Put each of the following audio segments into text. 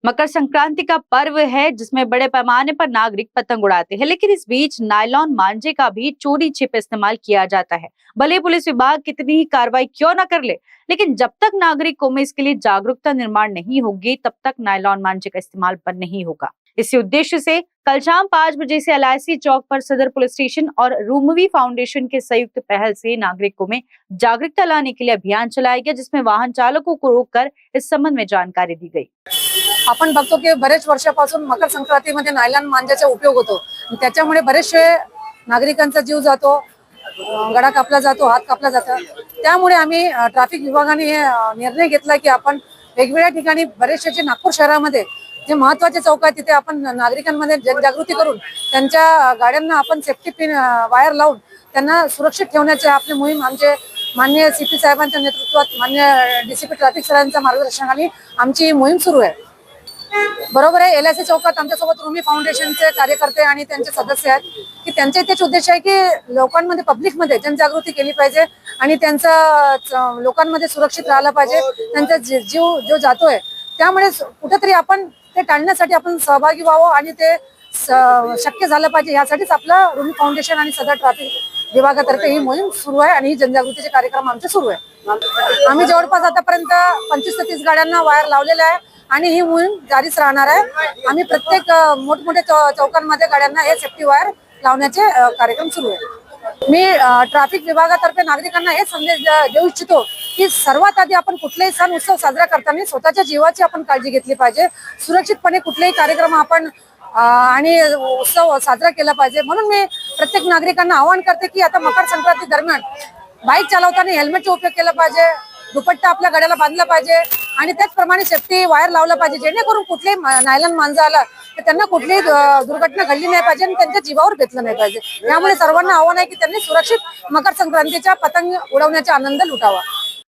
मकर संक्रांति का पर्व है जिसमें बड़े पैमाने पर नागरिक पतंग उड़ाते हैं, लेकिन इस बीच नायलॉन मांझे का भी चोरी छिपे इस्तेमाल किया जाता है। भले पुलिस विभाग कितनी ही कार्रवाई क्यों न कर ले, लेकिन जब तक नागरिकों में इसके लिए जागरूकता निर्माण नहीं होगी तब तक नायलॉन मांझे का इस्तेमाल बंद नहीं होगा। इसी उद्देश्य से कल शाम 5 बजे से LIC चौक पर सदर पुलिस स्टेशन और रूमवी फाउंडेशन के संयुक्त पहल से नागरिकों में जागरूकता लाने के लिए अभियान चलाया गया, जिसमें वाहन चालकों को रोककर इस संबंध में जानकारी दी गई। आपण बघतो की बरेच वर्षापासून मकर संक्रांतीमध्ये नायलॉन मांजाचा उपयोग होतो। त्याच्यामुळे बरेचसे नागरिकांचा जीव जातो, गळा कापला जातो, हात कापला जातो। त्यामुळे आम्ही ट्रॅफिक विभागाने हे निर्णय घेतला की आपण वेगवेगळ्या ठिकाणी बरेचसे नागपूर शहरामध्ये जे महत्त्वाचे चौक आहेत तिथे आपण नागरिकांमध्ये जनजागृती करून त्यांच्या गाड्यांना आपण सेफ्टी पिन वायर लावून त्यांना सुरक्षित ठेवण्याचे आपली मोहीम आमचे माननीय CP साहेबांच्या नेतृत्वात माननीय DCP ट्रॅफिक सरांच्या मार्गदर्शनाखाली आमची मोहीम सुरू आहे। बरोबर आहे, LIC चौकात आमच्यासोबत रूमी फाउंडेशनचे कार्यकर्ते आणि त्यांचे सदस्य आहेत की त्यांचा इथेच उद्देश आहे की लोकांमध्ये पब्लिकमध्ये जनजागृती केली पाहिजे आणि त्यांचा लोकांमध्ये सुरक्षित राहायला पाहिजे। त्यांचा जीव जो जातोय त्यामुळे कुठेतरी आपण ते टाळण्यासाठी आपण सहभागी व्हावं आणि ते शक्य झालं पाहिजे, यासाठीच आपला रूमी फाउंडेशन आणि सदर ट्रॅफिक विभागातर्फे ही मोहीम सुरू आहे आणि जनजागृतीचे कार्यक्रम आमचे सुरू आहे। आम्ही जवळपास आतापर्यंत 25 ते 30 गाड्यांना वायर लावलेले आहे आणि ही मोहीम जारीच राहणार आहे। आम्ही प्रत्येक मोठमोठ्या चौकांमध्ये गाड्यांना हे सेफ्टी वायर लावण्याचे कार्यक्रम सुरू आहे। मी ट्रॅफिक विभागातर्फे नागरिकांना हे संदेश देऊ इच्छितो की सर्वात आधी आपण कुठलेही सण उत्सव साजरा करताना स्वतःच्या जीवाची आपण काळजी घेतली पाहिजे। सुरक्षितपणे कुठलेही कार्यक्रम आपण आणि उत्सव साजरा केला पाहिजे। म्हणून मी प्रत्येक नागरिकांना आवाहन करते की आता मकर संक्रांती दरम्यान बाईक चालवताना हेल्मेटचा उपयोग केला पाहिजे, दुपट्टा आपल्या गळ्याला बांधला पाहिजे आणि त्याचप्रमाणे सेफ्टी वायर लावला पाहिजे, जेणेकरून कुठलेही नायलॉन मांजा आला तर त्यांना कुठलीही दुर्घटना घडली नाही पाहिजे आणि त्यांच्या जीवावर बेतलं नाही पाहिजे। त्यामुळे सर्वांना आव्हान आहे की त्यांनी सुरक्षित मकर संक्रांतीचा पतंग उडवण्याचा आनंद लुटावा।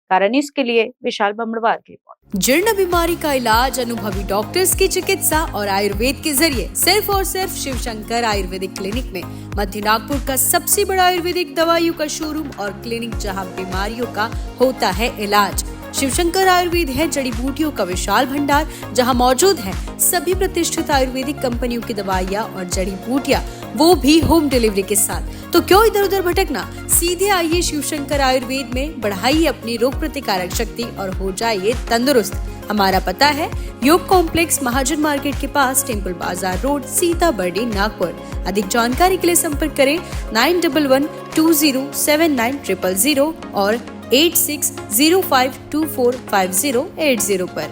कारण इसके लिए विशाल बमड़वार की रिपोर्ट। जीर्ण बीमारी का इलाज अनुभवी डॉक्टर्स की चिकित्सा और आयुर्वेद के जरिए सिर्फ और सिर्फ शिवशंकर आयुर्वेदिक क्लिनिक में। मध्य नागपुर का सबसे बड़ा आयुर्वेदिक दवाइयों का शोरूम और क्लिनिक, जहां बीमारियों का होता है इलाज। शिवशंकर आयुर्वेद है जड़ी बूटियों का विशाल भंडार, जहां मौजूद है सभी प्रतिष्ठित आयुर्वेदिक कंपनियों की दवाइयाँ और जड़ी बूटियाँ, वो भी होम डिलीवरी के साथ। तो क्यों इधर उधर भटकना, सीधे आइए शिवशंकर आयुर्वेद में, बढ़ाइए अपनी रोग प्रतिकारक शक्ति और हो जाइए तंदुरुस्त। हमारा पता है योग कॉम्प्लेक्स, महाजन मार्केट के पास, टेम्पल बाजार रोड, सीताबर्डी, नागपुर। अधिक जानकारी के लिए संपर्क करें 9112079000 और 8605245080 पर।